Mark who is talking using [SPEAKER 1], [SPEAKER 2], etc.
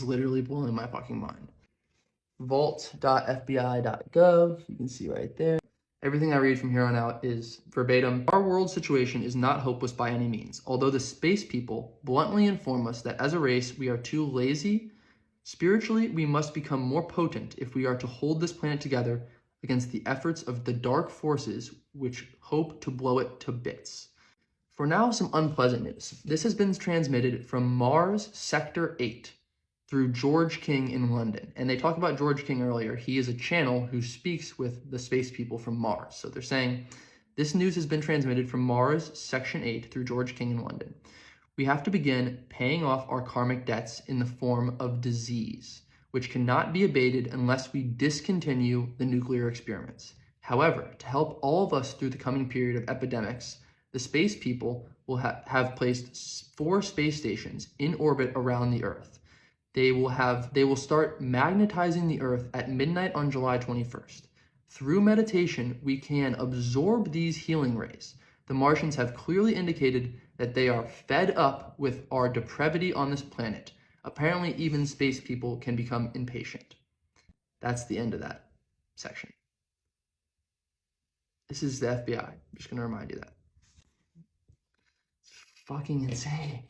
[SPEAKER 1] literally blowing my fucking mind. Vault.fbi.gov, you can see right there. Everything I read from here on out is verbatim. Our world situation is not hopeless by any means, although the space people bluntly inform us that as a race, we are too lazy. Spiritually, we must become more potent if we are to hold this planet together against the efforts of the dark forces which hope to blow it to bits. For now, some unpleasant news. This has been transmitted from Mars Sector 8 through George King in London. And they talked about George King earlier. He is a channel who speaks with the space people from Mars. So they're saying, this news has been transmitted from Mars Section 8 through George King in London. We have to begin paying off our karmic debts in the form of disease, which cannot be abated unless we discontinue the nuclear experiments. However, to help all of us through the coming period of epidemics, the space people will have placed 4 space stations in orbit around the Earth. They will start magnetizing the Earth at midnight on July 21st. Through meditation, we can absorb these healing rays. The Martians have clearly indicated that they are fed up with our depravity on this planet. Apparently, even space people can become impatient. That's the end of that section. This is the FBI. I'm just going to remind you that. It's fucking insane.